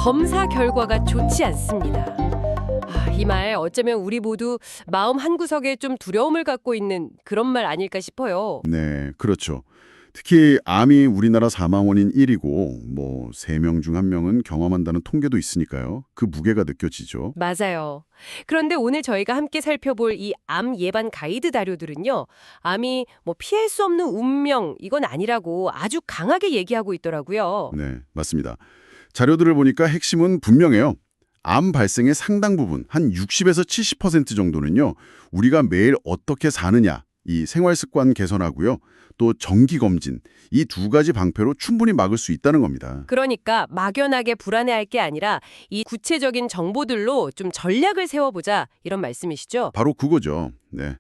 검사 결과가 좋지 않습니다. 이 말 어쩌면 우리 모두 마음 한구석에 좀 두려움을 갖고 있는 그런 말 아닐까 싶어요. 네, 그렇죠. 특히 암이 우리나라 사망 원인 1위고 뭐 3명 중 1명은 경험한다는 통계도 있으니까요. 그 무게가 느껴지죠. 맞아요. 그런데 오늘 저희가 함께 살펴볼 이 암 예방 가이드 자료들은요. 암이 뭐 피할 수 없는 운명 이건 아니라고 아주 강하게 얘기하고 있더라고요. 네, 맞습니다. 자료들을 보니까 핵심은 분명해요. 암 발생의 상당 부분, 한 60에서 70% 정도는요. 우리가 매일 어떻게 사느냐, 이 생활 습관 개선하고요. 또 정기 검진, 이 두 가지 방패로 충분히 막을 수 있다는 겁니다. 그러니까 막연하게 불안해할 게 아니라 이 구체적인 정보들로 좀 전략을 세워보자 이런 말씀이시죠? 바로 그거죠. 네.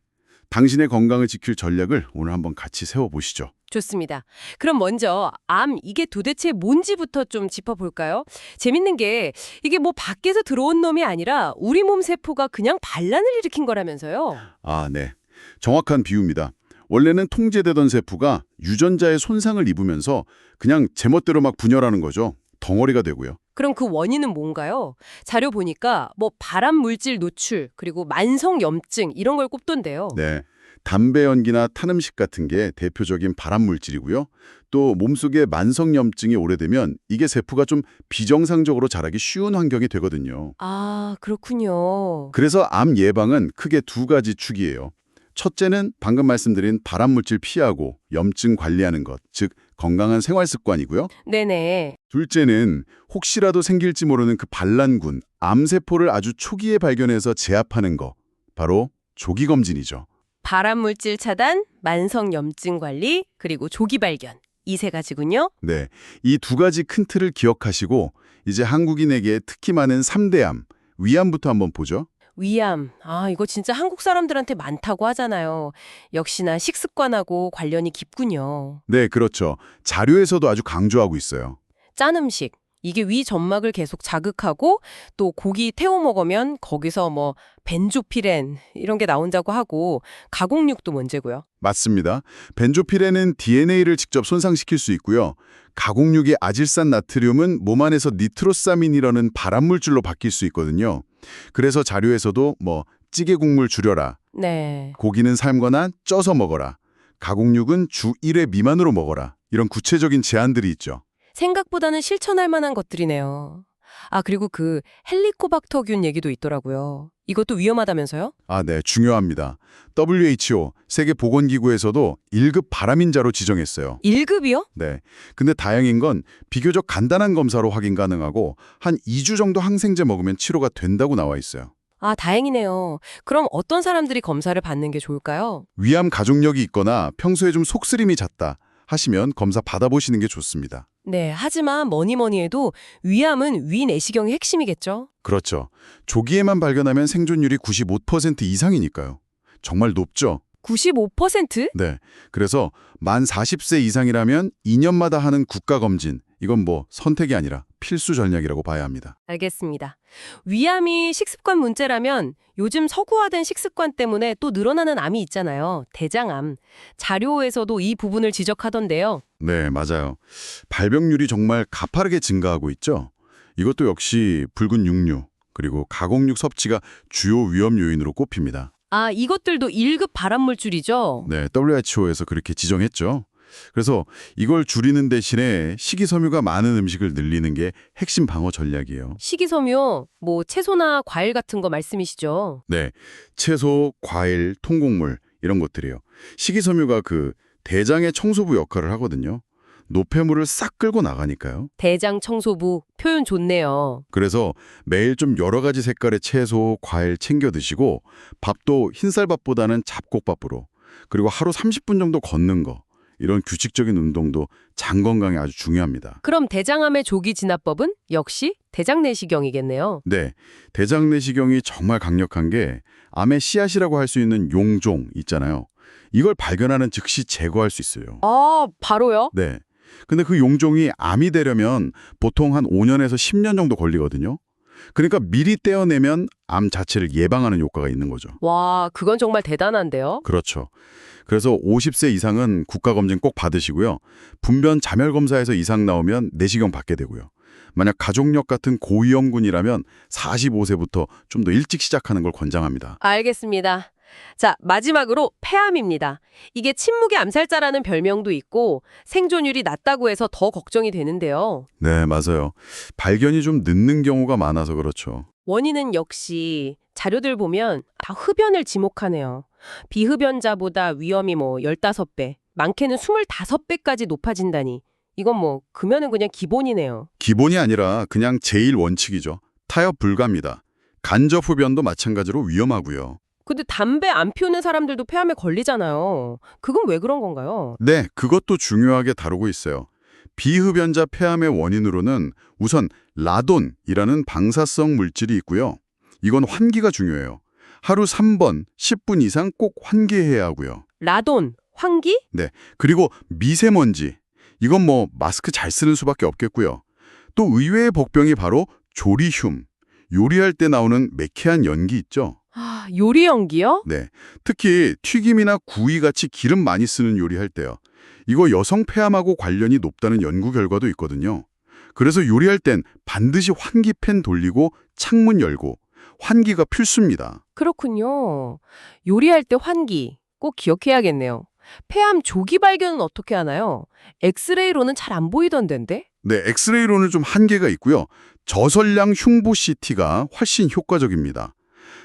당신의 건강을 지킬 전략을 오늘 한번 같이 세워보시죠. 좋습니다. 그럼 먼저 암 이게 도대체 뭔지부터 좀 짚어볼까요? 재밌는 게 이게 뭐 밖에서 들어온 놈이 아니라 우리 몸 세포가 그냥 반란을 일으킨 거라면서요. 아, 네. 정확한 비유입니다. 원래는 통제되던 세포가 유전자의 손상을 입으면서 그냥 제멋대로 막 분열하는 거죠. 덩어리가 되고요. 그럼 그 원인은 뭔가요? 자료 보니까 뭐 발암 물질 노출 그리고 만성 염증 이런 걸 꼽던데요. 네. 담배 연기나 탄 음식 같은 게 대표적인 발암 물질이고요. 또 몸속에 만성염증이 오래되면 이게 세포가 좀 비정상적으로 자라기 쉬운 환경이 되거든요. 아, 그렇군요. 그래서 암 예방은 크게 두 가지 축이에요. 첫째는 방금 말씀드린 발암 물질 피하고 염증 관리하는 것, 즉 건강한 생활 습관이고요. 네네. 둘째는 혹시라도 생길지 모르는 그 반란군, 암세포를 아주 초기에 발견해서 제압하는 거, 바로 조기 검진이죠. 발암 물질 차단, 만성 염증 관리, 그리고 조기 발견. 이 세 가지군요. 네, 이 두 가지 큰 틀을 기억하시고 이제 한국인에게 특히 많은 3대 암, 위암부터 한번 보죠. 위암. 이거 진짜 한국 사람들한테 많다고 하잖아요. 역시나 식습관하고 관련이 깊군요. 네, 그렇죠. 자료에서도 아주 강조하고 있어요. 짠 음식. 이게 위 점막을 계속 자극하고 또 고기 태워 먹으면 거기서 뭐 벤조피렌 이런 게 나온다고 하고 가공육도 문제고요. 맞습니다. 벤조피렌은 DNA를 직접 손상시킬 수 있고요. 가공육의 아질산 나트륨은 몸 안에서 니트로사민이라는 발암물질로 바뀔 수 있거든요. 그래서 자료에서도 뭐 찌개 국물 줄여라, 네. 고기는 삶거나 쪄서 먹어라, 가공육은 주 1회 미만으로 먹어라 이런 구체적인 제한들이 있죠. 생각보다는 실천할 만한 것들이네요. 그리고 그 헬리코박터균 얘기도 있더라고요. 이것도 위험하다면서요? 아, 네, 중요합니다. WHO, 세계보건기구에서도 1급 발암인자로 지정했어요. 1급이요? 네. 근데 다행인 건 비교적 간단한 검사로 확인 가능하고 한 2주 정도 항생제 먹으면 치료가 된다고 나와 있어요. 다행이네요. 그럼 어떤 사람들이 검사를 받는 게 좋을까요? 위암 가족력이 있거나 평소에 좀 속쓰림이 잦다 하시면 검사 받아보시는 게 좋습니다. 네, 하지만 뭐니 해도 위암은 위 내시경의 핵심이겠죠? 그렇죠. 조기에만 발견하면 생존율이 95% 이상이니까요. 정말 높죠? 95%? 네. 그래서 만 40세 이상이라면 2년마다 하는 국가검진, 이건 뭐 선택이 아니라 필수 전략이라고 봐야 합니다. 알겠습니다. 위암이 식습관 문제라면 요즘 서구화된 식습관 때문에 또 늘어나는 암이 있잖아요. 대장암. 자료에서도 이 부분을 지적하던데요. 네, 맞아요. 발병률이 정말 가파르게 증가하고 있죠. 이것도 역시 붉은 육류, 그리고 가공육 섭취가 주요 위험 요인으로 꼽힙니다. 이것들도 1급 발암물질이죠? 네, WHO에서 그렇게 지정했죠. 그래서 이걸 줄이는 대신에 식이섬유가 많은 음식을 늘리는 게 핵심 방어 전략이에요. 식이섬유, 뭐 채소나 과일 같은 거 말씀이시죠? 네, 채소, 과일, 통곡물 이런 것들이요. 식이섬유가 그 대장의 청소부 역할을 하거든요. 노폐물을 싹 끌고 나가니까요. 대장 청소부, 표현 좋네요. 그래서 매일 좀 여러 가지 색깔의 채소, 과일 챙겨 드시고 밥도 흰쌀밥보다는 잡곡밥으로 그리고 하루 30분 정도 걷는 거 이런 규칙적인 운동도 장 건강에 아주 중요합니다. 그럼 대장암의 조기 진압법은 역시 대장 내시경이겠네요. 네, 대장 내시경이 정말 강력한 게 암의 씨앗이라고 할 수 있는 용종 있잖아요. 이걸 발견하는 즉시 제거할 수 있어요. 바로요? 네. 근데 그 용종이 암이 되려면 보통 한 5년에서 10년 정도 걸리거든요. 그러니까 미리 떼어내면 암 자체를 예방하는 효과가 있는 거죠. 와, 그건 정말 대단한데요? 그렇죠. 그래서 50세 이상은 국가검진 꼭 받으시고요. 분변 자멸검사에서 이상 나오면 내시경 받게 되고요. 만약 가족력 같은 고위험군이라면 45세부터 좀 더 일찍 시작하는 걸 권장합니다. 알겠습니다. 자, 마지막으로 폐암입니다. 이게 침묵의 암살자라는 별명도 있고 생존율이 낮다고 해서 더 걱정이 되는데요. 네, 맞아요. 발견이 좀 늦는 경우가 많아서 그렇죠. 원인은 역시 자료들 보면 다 흡연을 지목하네요. 비흡연자보다 위험이 15배, 많게는 25배까지 높아진다니. 이건 금연은 그냥 기본이네요. 기본이 아니라 그냥 제일 원칙이죠. 타협 불가입니다. 간접 흡연도 마찬가지로 위험하고요. 근데 담배 안 피우는 사람들도 폐암에 걸리잖아요. 그건 왜 그런 건가요? 네, 그것도 중요하게 다루고 있어요. 비흡연자 폐암의 원인으로는 우선 라돈이라는 방사성 물질이 있고요. 이건 환기가 중요해요. 하루 3번, 10분 이상 꼭 환기해야 하고요. 라돈, 환기? 네, 그리고 미세먼지. 이건 마스크 잘 쓰는 수밖에 없겠고요. 또 의외의 복병이 바로 조리듐. 요리할 때 나오는 매캐한 연기 있죠? 아, 요리 연기요? 네, 특히 튀김이나 구이같이 기름 많이 쓰는 요리할 때요. 이거 여성 폐암하고 관련이 높다는 연구 결과도 있거든요. 그래서 요리할 땐 반드시 환기팬 돌리고 창문 열고 환기가 필수입니다. 그렇군요. 요리할 때 환기 꼭 기억해야겠네요. 폐암 조기 발견은 어떻게 하나요? 엑스레이로는 잘 안 보이던데? 네, 엑스레이로는 좀 한계가 있고요. 저설량 흉부 CT가 훨씬 효과적입니다.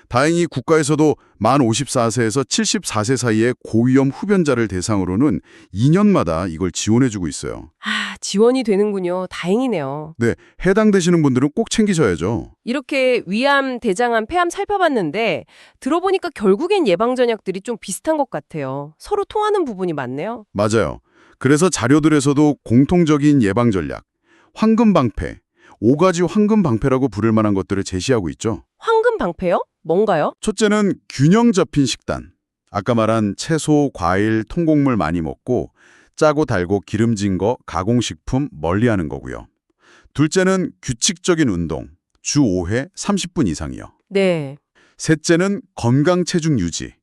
다행히 국가에서도 만 54세에서 74세 사이의 고위험 흡연자를 대상으로는 2년마다 이걸 지원해주고 있어요. 아, 지원이 되는군요. 다행이네요. 네, 해당되시는 분들은 꼭 챙기셔야죠. 이렇게 위암, 대장암, 폐암 살펴봤는데 들어보니까 결국엔 예방전약들이 좀 비슷한 것 같아요. 서로 통하는 부분이 많네요. 맞아요. 그래서 자료들에서도 공통적인 예방 전략, 황금방패, 5가지 황금방패라고 부를 만한 것들을 제시하고 있죠. 황금방패요? 뭔가요? 첫째는 균형 잡힌 식단. 아까 말한 채소, 과일, 통곡물 많이 먹고 짜고 달고 기름진 거, 가공식품 멀리하는 거고요. 둘째는 규칙적인 운동, 주 5회 30분 이상이요. 네. 셋째는 건강 체중 유지.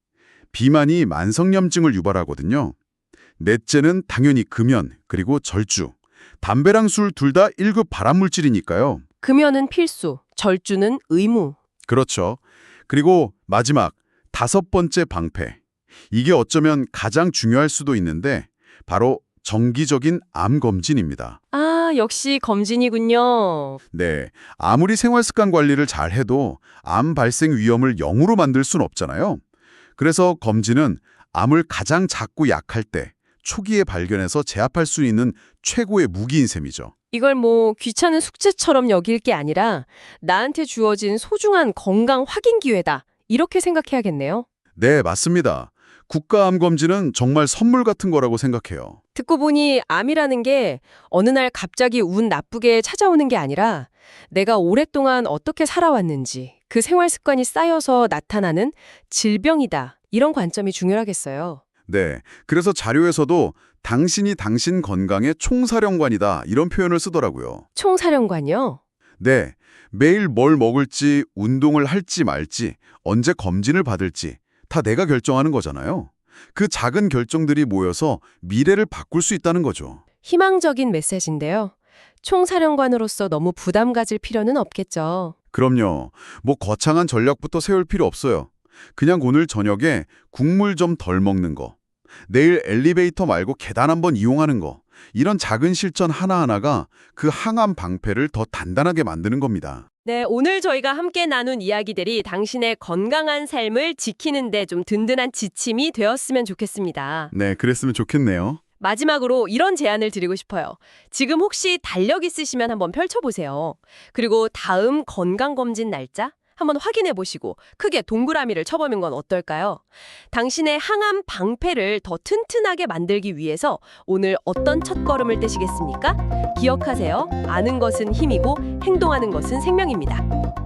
비만이 만성염증을 유발하거든요. 넷째는 당연히 금연, 그리고 절주. 담배랑 술 둘 다 1급 발암물질이니까요. 금연은 필수, 절주는 의무. 그렇죠. 그리고 마지막, 5번째 방패. 이게 어쩌면 가장 중요할 수도 있는데 바로 정기적인 암 검진입니다. 아, 역시 검진이군요. 네, 아무리 생활습관 관리를 잘 해도 암 발생 위험을 0으로 만들 순 없잖아요. 그래서 검진은 암을 가장 작고 약할 때 초기에 발견해서 제압할 수 있는 최고의 무기인 셈이죠. 이걸 귀찮은 숙제처럼 여길 게 아니라 나한테 주어진 소중한 건강 확인 기회다. 이렇게 생각해야겠네요. 네, 맞습니다. 국가암검진은 정말 선물 같은 거라고 생각해요. 듣고 보니 암이라는 게 어느 날 갑자기 운 나쁘게 찾아오는 게 아니라 내가 오랫동안 어떻게 살아왔는지 그 생활 습관이 쌓여서 나타나는 질병이다. 이런 관점이 중요하겠어요. 네, 그래서 자료에서도 당신이 당신 건강의 총사령관이다 이런 표현을 쓰더라고요. 총사령관이요? 네, 매일 뭘 먹을지, 운동을 할지 말지, 언제 검진을 받을지 다 내가 결정하는 거잖아요. 그 작은 결정들이 모여서 미래를 바꿀 수 있다는 거죠. 희망적인 메시지인데요. 총사령관으로서 너무 부담 가질 필요는 없겠죠. 그럼요. 거창한 전략부터 세울 필요 없어요. 그냥 오늘 저녁에 국물 좀 덜 먹는 거, 내일 엘리베이터 말고 계단 한번 이용하는 거, 이런 작은 실천 하나하나가 그 항암 방패를 더 단단하게 만드는 겁니다. 네, 오늘 저희가 함께 나눈 이야기들이 당신의 건강한 삶을 지키는 데 좀 든든한 지침이 되었으면 좋겠습니다. 네, 그랬으면 좋겠네요. 마지막으로 이런 제안을 드리고 싶어요. 지금 혹시 달력 있으시면 한번 펼쳐보세요. 그리고 다음 건강검진 날짜 한번 확인해 보시고 크게 동그라미를 쳐보는 건 어떨까요? 당신의 항암 방패를 더 튼튼하게 만들기 위해서 오늘 어떤 첫걸음을 떼시겠습니까? 기억하세요. 아는 것은 힘이고 행동하는 것은 생명입니다.